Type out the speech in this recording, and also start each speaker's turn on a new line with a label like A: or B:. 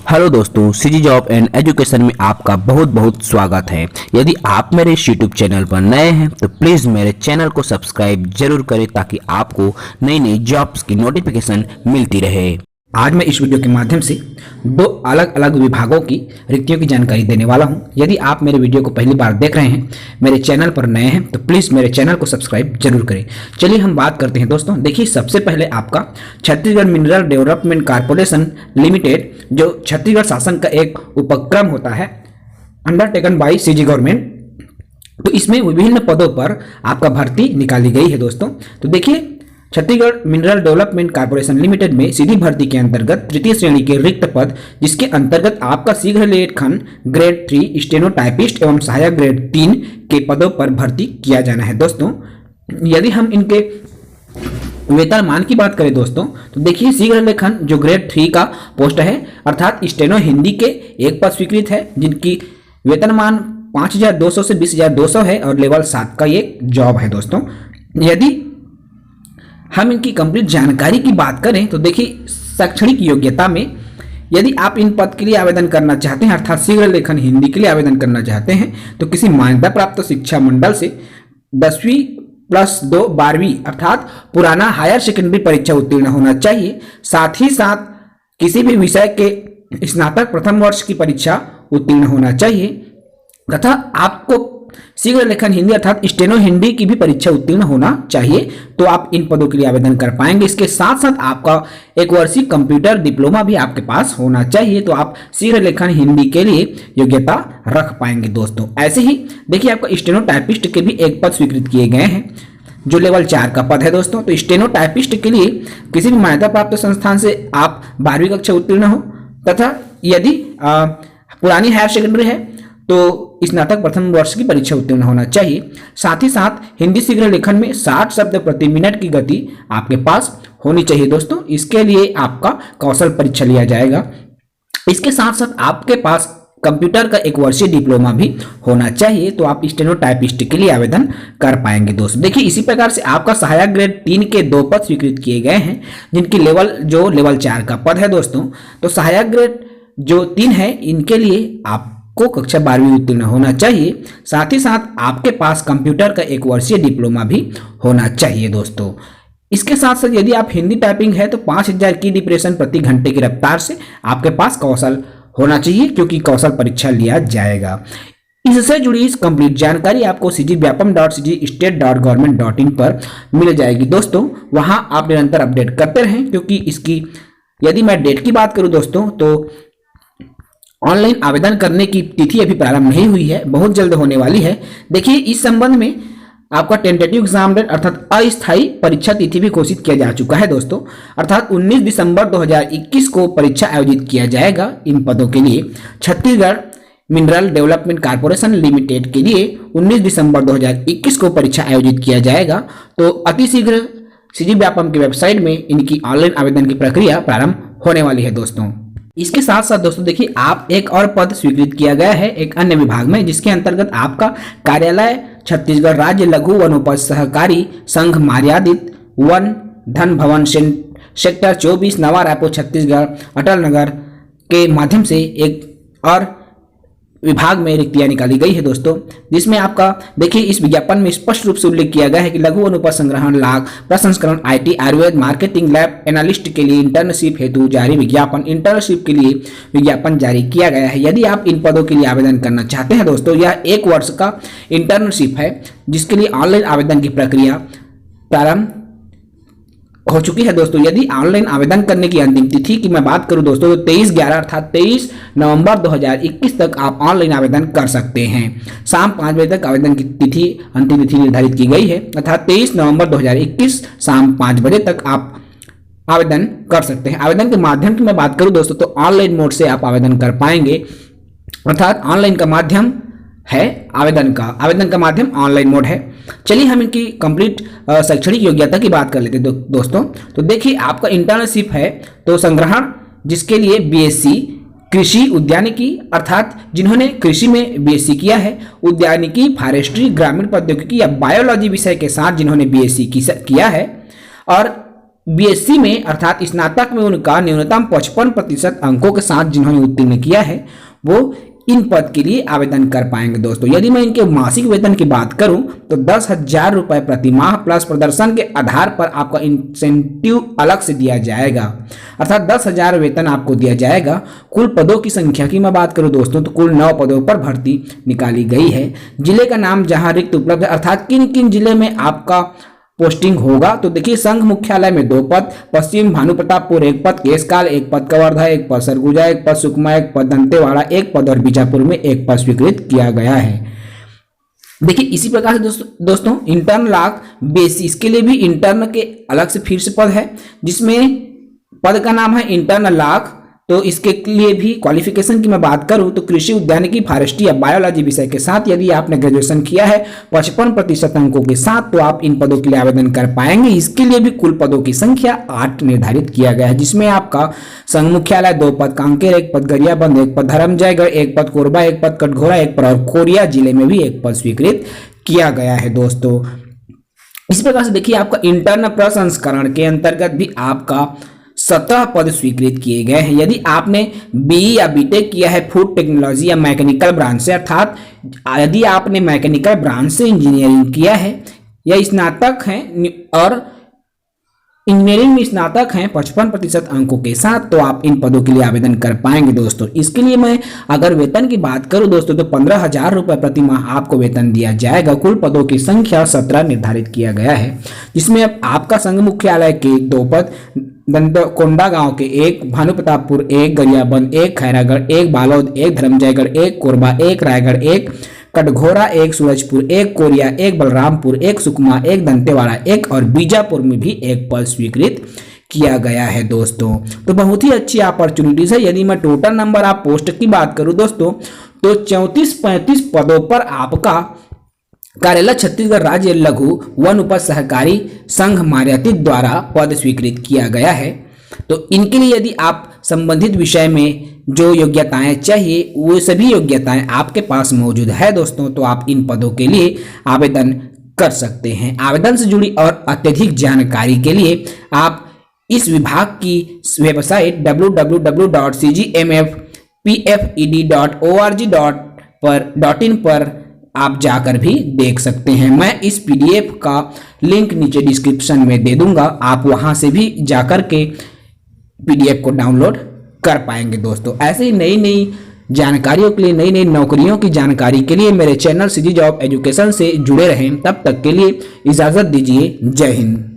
A: Hello दोस्तों, CG job and education में आपका बहुत बहुत स्वागत है। यदि आप मेरे इस यूट्यूब चैनल पर नए हैं तो प्लीज़ मेरे चैनल को सब्सक्राइब जरूर करें ताकि आपको नई नई जॉब्स की नोटिफिकेशन मिलती रहे।
B: आज मैं इस वीडियो के माध्यम से दो अलग अलग विभागों की रिक्तियों की जानकारी देने वाला हूं। यदि आप मेरे वीडियो को पहली बार देख रहे हैं, मेरे चैनल पर नए हैं, तो प्लीज़ मेरे चैनल को सब्सक्राइब जरूर करें। चलिए हम बात करते हैं दोस्तों। देखिए, सबसे पहले आपका Chhattisgarh mineral development corporation limited, जो छत्तीसगढ़ शासन का एक उपक्रम होता है अंडरटेकन बाई सीजी गवर्नमेंट, तो इसमें विभिन्न पदों पर आपका भर्ती निकाली गई है दोस्तों। तो देखिए, Chhattisgarh mineral development corporation limited में सीधी भर्ती के अंतर्गत तृतीय श्रेणी के रिक्त पद, जिसके अंतर्गत आपका शीघ्र लेखन ग्रेड 3 स्टेनोटाइपिस्ट एवं सहायक ग्रेड 3 के पदों पर भर्ती किया जाना है दोस्तों। यदि हम इनके वेतनमान की बात करें दोस्तों, तो देखिए, शीघ्र लेखन जो ग्रेड 3 का पोस्ट है, अर्थात स्टेनो हिंदी के एक पद स्वीकृत है, जिनकी वेतनमान 5,200 से 20,200 है और लेवल 7 का ये जॉब है दोस्तों। यदि हम इनकी कंप्लीट जानकारी की बात करें तो देखिए, शैक्षणिक योग्यता में यदि आप इन पद के लिए आवेदन करना चाहते हैं, अर्थात शीघ्र लेखन हिंदी के लिए आवेदन करना चाहते हैं, तो किसी मान्यता प्राप्त शिक्षा मंडल से 10वीं प्लस 2 12वीं अर्थात पुराना हायर सेकेंडरी परीक्षा उत्तीर्ण होना चाहिए। साथ ही साथ किसी भी विषय के स्नातक प्रथम वर्ष की परीक्षा उत्तीर्ण होना चाहिए तथा आपको शीघ्र लेखन हिंदी अर्थात स्टेनो हिंदी की भी परीक्षा उत्तीर्ण होना चाहिए, तो आप इन पदों के लिए आवेदन कर पाएंगे। इसके साथ साथ आपका एक वर्षीय कंप्यूटर डिप्लोमा भी आपके पास होना चाहिए, तो आप शीघ्र लेखन हिंदी के लिए योग्यता रख पाएंगे दोस्तों। ऐसे ही देखिए, आपका स्टेनोटाइपिस्ट के भी एक पद स्वीकृत किए गए हैं, जो लेवल 4 का पद है दोस्तों। तो स्टेनोटाइपिस्ट के लिए किसी भी मान्यता प्राप्त संस्थान से आप 12वीं कक्षा उत्तीर्ण हो तथा यदि पुरानी हायर सेकेंडरी है तो स्नातक प्रथम वर्ष की परीक्षा उत्तीर्ण होना चाहिए। साथ ही साथ हिंदी शीघ्र लेखन में 60 शब्द प्रति मिनट की गति आपके पास होनी चाहिए दोस्तों। इसके लिए आपका कौशल परीक्षा लिया जाएगा। इसके साथ साथ आपके पास कंप्यूटर का एक वर्षीय डिप्लोमा भी होना चाहिए, तो आप स्टेनोटाइपिस्ट के लिए आवेदन कर पाएंगे दोस्तों। देखिए, इसी प्रकार से आपका सहायक ग्रेड 3 के 2 पद स्वीकृत किए गए हैं, जिनकी लेवल 4 का पद है दोस्तों। तो सहायक ग्रेड जो 3 है, इनके लिए आपको कक्षा 12वीं उत्तीर्ण होना चाहिए। साथ ही साथ आपके पास कंप्यूटर का एक वर्षीय डिप्लोमा भी होना चाहिए दोस्तों। इसके साथ साथ यदि आप हिंदी टाइपिंग है तो 5000 की डिप्रेशन प्रति घंटे की रफ्तार से आपके पास कौशल होना चाहिए, क्योंकि कौशल परीक्षा लिया जाएगा। इससे जुड़ी इस कंप्लीट जानकारी आपको cgvyapam.cgstate.government.in पर मिल जाएगी दोस्तों। वहां आप निरंतर अपडेट करते रहें, क्योंकि इसकी यदि मैं डेट की बात करूं दोस्तों, तो ऑनलाइन आवेदन करने की तिथि अभी प्रारंभ नहीं हुई है, बहुत जल्द होने वाली है। देखिए, इस संबंध में आपका टेंटेटिव एग्जाम डेट अर्थात अस्थायी परीक्षा तिथि भी घोषित किया जा चुका है दोस्तों। अर्थात 19 दिसंबर 2021 को परीक्षा आयोजित किया जाएगा इन पदों के लिए। Chhattisgarh mineral development corporation limited के लिए 19 दिसंबर 2021 को परीक्षा आयोजित किया जाएगा। तो अतिशीघ्र सीजी व्यापम की वेबसाइट में इनकी ऑनलाइन आवेदन की प्रक्रिया प्रारंभ होने वाली है दोस्तों। इसके साथ साथ दोस्तों देखिए, आप एक और पद स्वीकृत किया गया है एक अन्य विभाग में, जिसके अंतर्गत आपका कार्यालय छत्तीसगढ़ राज्य लघु वनोपज सहकारी संघ मर्यादित वन धन भवन सेक्टर 24 नवा रायपुर छत्तीसगढ़ अटल नगर के माध्यम से एक और विभाग में रिक्तियां निकाली गई है दोस्तों। जिसमें आपका देखिए, इस विज्ञापन में स्पष्ट रूप से उल्लेख किया गया है कि लघु वनोपज संग्रहण लाभ प्रसंस्करण IT Ayurveda marketing lab analyst के लिए इंटर्नशिप हेतु जारी विज्ञापन, इंटर्नशिप के लिए विज्ञापन जारी किया गया है। यदि आप इन पदों के लिए आवेदन करना चाहते हैं दोस्तों, यह 1 वर्ष का इंटर्नशिप है, जिसके लिए ऑनलाइन आवेदन की प्रक्रिया प्रारंभ हो चुकी है दोस्तों। यदि ऑनलाइन आवेदन करने की अंतिम तिथि की मैं बात करूं दोस्तों, तो 23/11 अर्थात 23 नवंबर 2021 तक आप ऑनलाइन आवेदन कर सकते हैं। शाम 5 बजे तक आवेदन की तिथि अंतिम तिथि निर्धारित की गई है, अर्थात 23 नवंबर 2021 शाम 5 बजे तक आप आवेदन कर सकते हैं। आवेदन के माध्यम की मैं बात करूं दोस्तों, तो ऑनलाइन मोड से आप आवेदन कर पाएंगे, अर्थात ऑनलाइन का माध्यम है आवेदन का माध्यम ऑनलाइन मोड है। चलिए हम इनकी कंप्लीट शैक्षणिक योग्यता की बात कर लेते हैं दोस्तों। तो देखिए, आपका इंटर्नशिप है तो संग्रहण, जिसके लिए BSc कृषि उद्यानिकी अर्थात जिन्होंने कृषि में BSc किया है, उद्यानिकी फॉरेस्ट्री ग्रामीण प्रौद्योगिकी या बायोलॉजी विषय के साथ जिन्होंने BSc किया है, और बीएससी में अर्थात स्नातक में उनका न्यूनतम 55% अंकों के साथ जिन्होंने उत्तीर्ण किया है वो इन पद के लिए आवेदन कर पाएंगे दोस्तों। यदि मैं इनके मासिक वेतन की बात करूं तो 10,000 रुपए प्रति माह प्लस प्रदर्शन के आधार पर आपका इंसेंटिव अलग से दिया जाएगा, अर्थात 10,000 वेतन आपको दिया जाएगा। कुल पदों की संख्या की मैं बात करूं दोस्तों तो कुल 9 पदों पर भर्ती निकाली गई है। जिले का नाम जहां रिक्त उपलब्ध है, अर्थात किन किन जिले में आपका पोस्टिंग होगा तो देखिए, संघ मुख्यालय में 2 पद, पश्चिम भानुप्रतापपुर 1 पद, केशकाल 1 पद, कवर्धा 1 पद, सरगुजा 1 पद, सुकमा 1 पद, दंतेवाड़ा 1 पद और बीजापुर में 1 पद स्वीकृत किया गया है। देखिए इसी प्रकार से दोस्तों इंटर्न लाख बेसिस के लिए भी इंटर्न के अलग से फिर से पद है, जिसमें पद का नाम है इंटर्न लाख। तो इसके लिए भी क्वालिफिकेशन की मैं बात करूं तो कृषि उद्यानिकी, फॉरेस्ट्री या बायोलॉजी विषय के साथ यदि आपने ग्रेजुएशन किया है 55% अंकों के साथ तो आप इन पदों के लिए आवेदन कर पाएंगे। इसके लिए भी कुल पदों की संख्या 8 निर्धारित किया गया है, जिसमें आपका संघ मुख्यालय 2 पद, कांकेर 1 पद, गरियाबंद 1 पद, धर्मजयगढ़ 1 पद, कोरबा 1 पद, कटघोरा 1 पद और कोरिया जिले में भी 1 पद स्वीकृत किया गया है दोस्तों। इस प्रकार से देखिए आपका इंटर्न प्रसंस्करण के अंतर्गत भी आपका 17 पद स्वीकृत किए गए हैं। यदि आपने बीई या बीटेक किया है फूड टेक्नोलॉजी या मैकेनिकल ब्रांच से, अर्थात यदि आपने मैकेनिकल ब्रांच से इंजीनियरिंग किया है या स्नातक हैं और इंजीनियरिंग में स्नातक हैं 55% अंकों के साथ तो आप इन पदों के लिए आवेदन कर पाएंगे दोस्तों। इसके लिए मैं अगर वेतन की बात करूं दोस्तों तो 15,000 रुपए प्रति माह आपको वेतन दिया जाएगा। कुल पदों की संख्या 17 निर्धारित किया गया है, जिसमें अब आपका संघ मुख्यालय के 2 पद, कोंडा गांव के 1, भानुप्रतापपुर 1, गरियाबंद 1, खैरागढ़ 1, बालोद 1, धर्मजयगढ़ 1, कोरबा 1, रायगढ़ 1, कटघोरा 1, सूरजपुर 1, कोरिया 1, बलरामपुर 1, सुकमा 1, दंतेवाड़ा 1 और बीजापुर में भी 1 पद स्वीकृत किया गया है दोस्तों। तो बहुत ही अच्छी अपॉर्चुनिटीज है। यदि मैं टोटल नंबर आप पोस्ट की बात करूं दोस्तों तो 34-35 पदों पर आपका कार्यालय छत्तीसगढ़ राज्य लघु वन उपज सहकारी संघ मार्यातीत द्वारा पद स्वीकृत किया गया है। तो इनके लिए यदि आप संबंधित विषय में जो योग्यताएं चाहिए वो सभी योग्यताएं आपके पास मौजूद है दोस्तों, तो आप इन पदों के लिए आवेदन कर सकते हैं। आवेदन से जुड़ी और अत्यधिक जानकारी के लिए आप इस विभाग की वेबसाइट www.cgmfpfed.org.in पर आप जाकर भी देख सकते हैं। मैं इस पीडीएफ का लिंक नीचे डिस्क्रिप्शन में दे दूंगा, आप वहां से भी जाकर के पीडीएफ को डाउनलोड कर पाएंगे दोस्तों। ऐसे ही नई नई जानकारियों के लिए, नई नई नौकरियों की जानकारी के लिए मेरे चैनल सीजी जॉब एजुकेशन से जुड़े रहें। तब तक के लिए इजाजत दीजिए। जय हिंद।